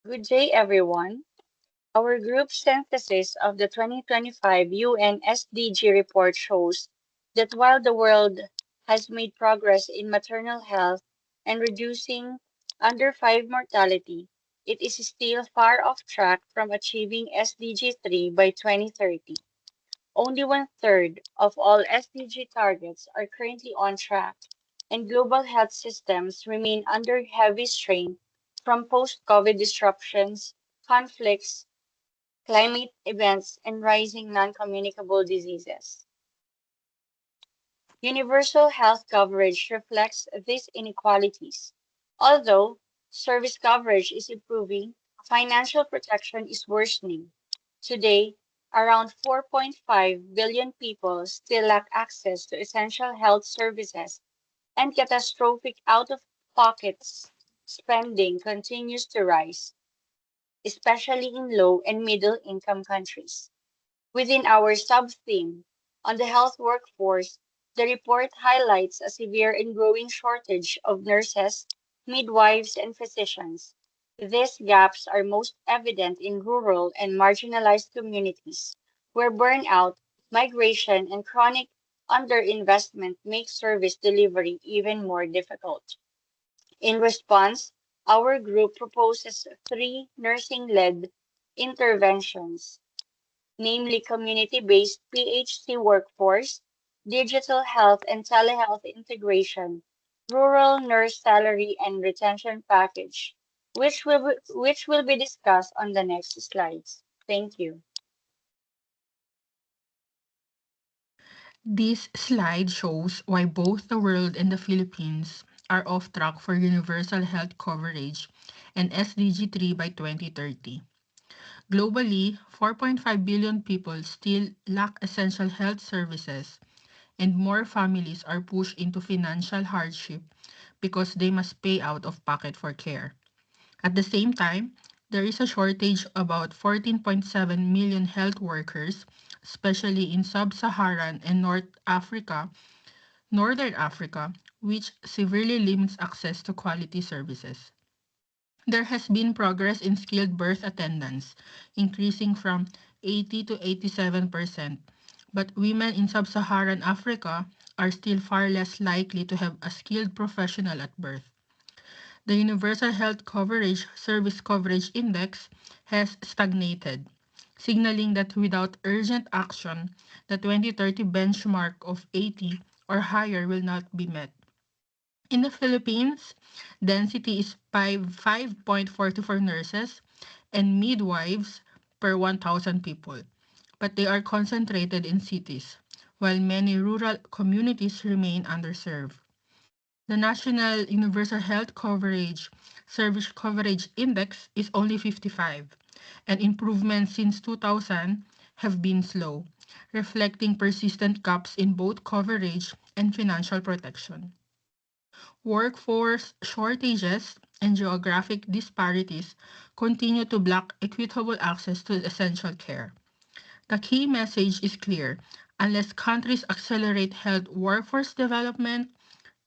Good day, everyone. Our group synthesis of the 2025 UN SDG report shows that while the world has made progress in maternal health and reducing under 5 mortality, it is still far off track from achieving SDG 3 by 2030. Only one-third of all SDG targets are currently on track, and global health systems remain under heavy strain from post-COVID disruptions, conflicts, climate events, and rising non-communicable diseases. Universal health coverage reflects these inequalities. Although service coverage is improving, financial protection is worsening. Today, around 4.5 billion people still lack access to essential health services, and catastrophic out-of-pocket spending continues to rise, especially in low and middle-income countries. Within our sub-theme on the health workforce, the report highlights a severe and growing shortage of nurses, midwives, and physicians. These gaps are most evident in rural and marginalized communities, where burnout, migration, and chronic underinvestment make service delivery even more difficult. In response, our group proposes three nursing-led interventions, namely community-based PHC workforce, digital health and telehealth integration, rural nurse salary and retention package, which will be discussed on the next slides. Thank you. This slide shows why both the world and the Philippines are off track for universal health coverage and SDG 3 by 2030. Globally, 4.5 billion people still lack essential health services, and more families are pushed into financial hardship because they must pay out of pocket for care. At the same time, there is a shortage of about 14.7 million health workers, especially in sub-Saharan and Northern Africa, which severely limits access to quality services. There has been progress in skilled birth attendance, increasing from 80 to 87%, but women in sub-Saharan Africa are still far less likely to have a skilled professional at birth. The Universal Health Coverage Service Coverage Index has stagnated, signaling that without urgent action, the 2030 benchmark of 80 or higher will not be met. In the Philippines, density is 5.44 nurses and midwives per 1,000 people, but they are concentrated in cities, while many rural communities remain underserved. The National Universal Health Coverage Service Coverage Index is only 55, and improvements since 2000 have been slow, reflecting persistent gaps in both coverage and financial protection. Workforce shortages and geographic disparities continue to block equitable access to essential care. The key message is clear: unless countries accelerate health workforce development,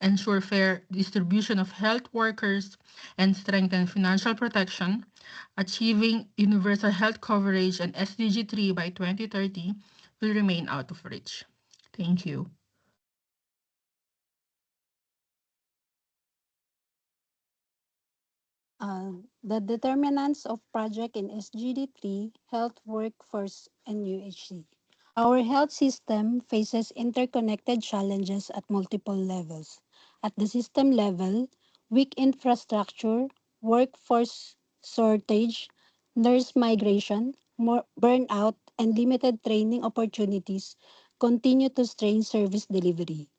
ensure fair distribution of health workers, and strengthen financial protection, achieving universal health coverage and SDG 3 by 2030 will remain out of reach. Thank you. The determinants of project in SGD3, health workforce, and UHC. Our health system faces interconnected challenges at multiple levels. At the system level, weak infrastructure, workforce shortage, nurse migration, more burnout, and limited training opportunities continue to strain service delivery.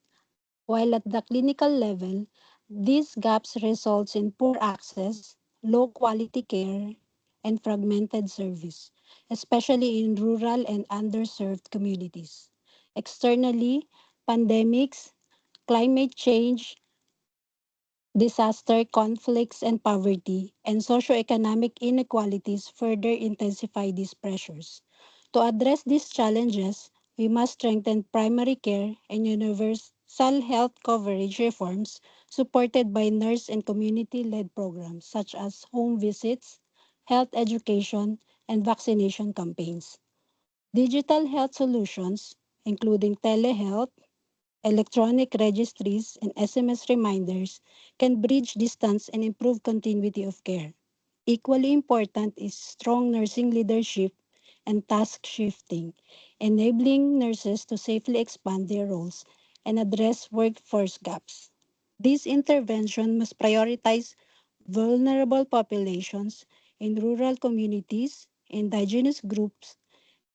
While at the clinical level, these gaps results in poor access, low quality care, and fragmented service, especially in rural and underserved communities. Externally, pandemics, climate change, disaster, conflicts, and poverty, and socioeconomic inequalities further intensify these pressures. To address these challenges, we must strengthen primary care and universal health coverage reforms supported by nurse and community led programs such as home visits, health education, and vaccination campaigns. Digital health solutions, including telehealth, electronic registries, and SMS reminders, can bridge distance and improve continuity of care. Equally important is strong nursing leadership and task shifting, enabling nurses to safely expand their roles and address workforce gaps. This intervention must prioritize vulnerable populations in rural communities, indigenous groups,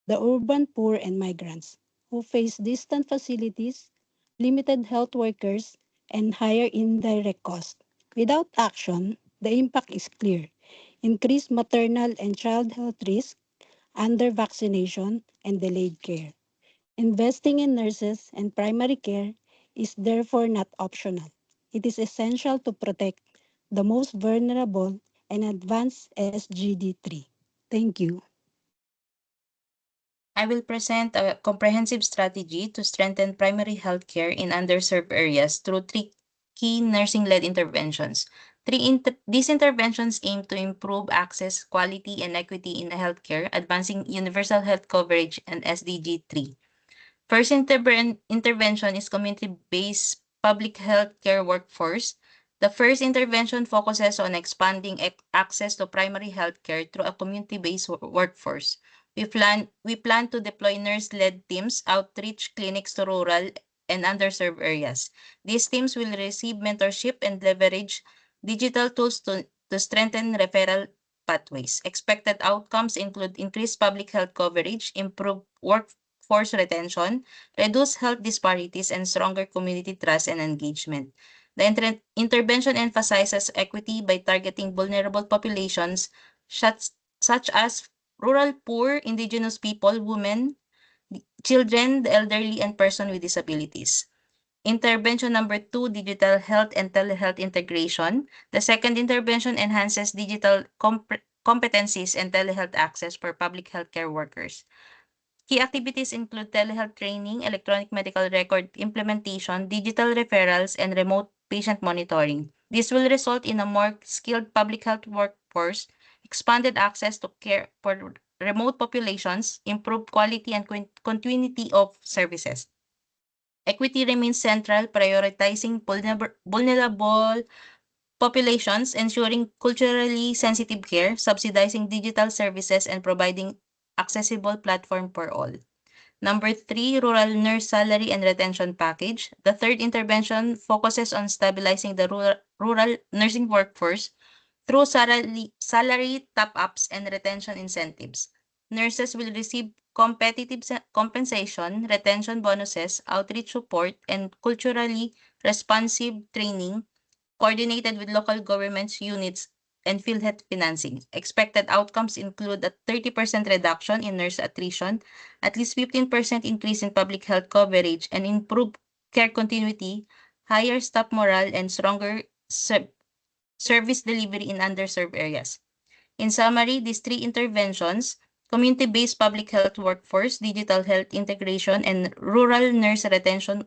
the urban poor, and migrants who face distant facilities, limited health workers, and higher indirect costs. Without action, the impact is clear: increased maternal and child health risk, under vaccination, and delayed care. Investing in nurses and primary care is therefore not optional. It is essential to protect the most vulnerable and advance SGD3. Thank you. I will present a comprehensive strategy to strengthen primary health care in underserved areas through three key nursing-led interventions. These interventions aim to improve access, quality, and equity in healthcare, advancing universal health coverage and SDG 3. First intervention is community-based public health care workforce. The first intervention focuses on expanding access to primary health care through a community-based workforce. We plan to deploy nurse-led teams, outreach clinics to rural and underserved areas. These teams will receive mentorship and leverage digital tools to strengthen referral pathways. Expected outcomes include increased public health coverage, improved workforce retention, reduced health disparities, and stronger community trust and engagement. The intervention emphasizes equity by targeting vulnerable populations such as rural poor, indigenous people, women, children, the elderly, and persons with disabilities. Intervention number 2, digital health and telehealth integration. The second intervention enhances digital competencies and telehealth access for public healthcare workers. Key activities include telehealth training, electronic medical record implementation, digital referrals, and remote patient monitoring. This will result in a more skilled public health workforce, expanded access to care for remote populations, improved quality and continuity of services. Equity remains central, prioritizing vulnerable populations, ensuring culturally sensitive care, subsidizing digital services, and providing accessible platform for all. Number 3, rural nurse salary and retention package. The third intervention focuses on stabilizing the rural nursing workforce through salary top-ups and retention incentives. Nurses will receive competitive compensation, retention bonuses, outreach support, and culturally responsive training coordinated with local governments units and PhilHealth financing. Expected outcomes include a 30% reduction in nurse attrition, at least 15% increase in public health coverage, and improved care continuity, higher staff morale, and stronger service delivery in underserved areas. In summary, these three interventions, community-based public health workforce, digital health integration, and rural nurse retention,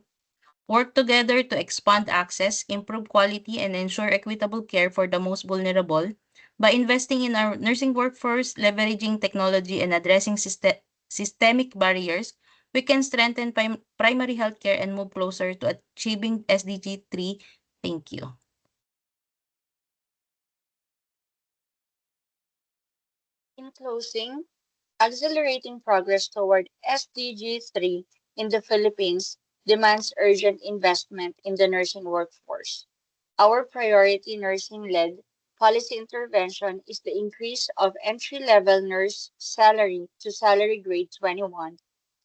work together to expand access, improve quality, and ensure equitable care for the most vulnerable. By investing in our nursing workforce, leveraging technology, and addressing systemic barriers, we can strengthen primary healthcare and move closer to achieving SDG 3. Thank you. In closing, accelerating progress toward SDG 3 in the Philippines demands urgent investment in the nursing workforce. Our priority nursing-led policy intervention is the increase of entry-level nurse salary to salary grade 21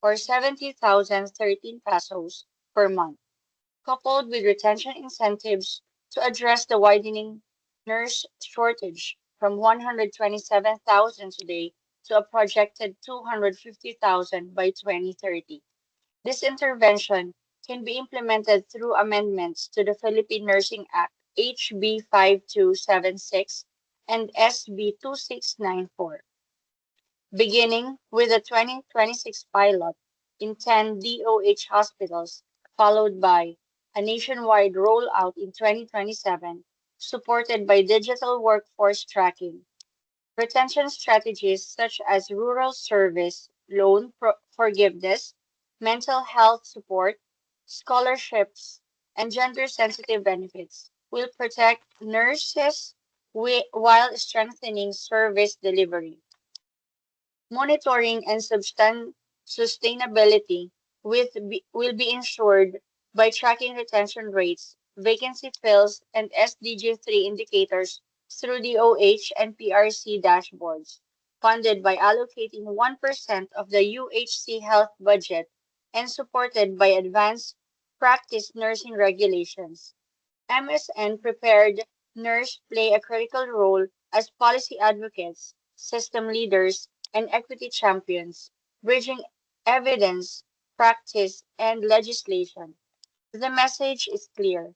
or 70,013 pesos per month, coupled with retention incentives to address the widening nurse shortage from 127,000 today to a projected 250,000 by 2030. This intervention can be implemented through amendments to the Philippine Nursing Act HB 5276 and SB 2694, beginning with the 2026 pilot in 10 DOH hospitals, followed by a nationwide rollout in 2027, supported by digital workforce tracking, Retention strategies such as rural service, forgiveness, mental health support, scholarships, and gender sensitive benefits will protect nurses while strengthening service delivery. Monitoring and sustainability will be ensured by tracking retention rates, vacancy fills, and SDG 3 indicators through the OH and PRC dashboards, funded by allocating 1% of the UHC health budget and supported by advanced practice nursing regulations. MSN prepared nurse play a critical role as policy advocates, system leaders, and equity champions, bridging evidence, practice, and legislation. The message is clear.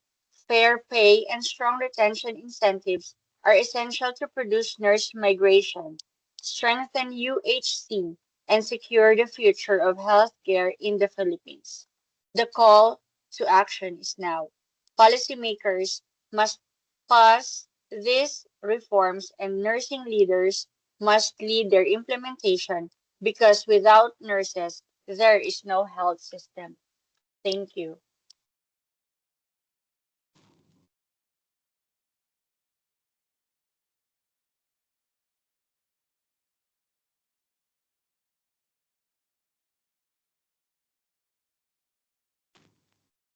Fair pay and strong retention incentives are essential to produce nurse migration, strengthen UHC, and secure the future of healthcare in the Philippines. The call to action is now. Policymakers must pass these reforms and nursing leaders must lead their implementation because without nurses, there is no health system. Thank you.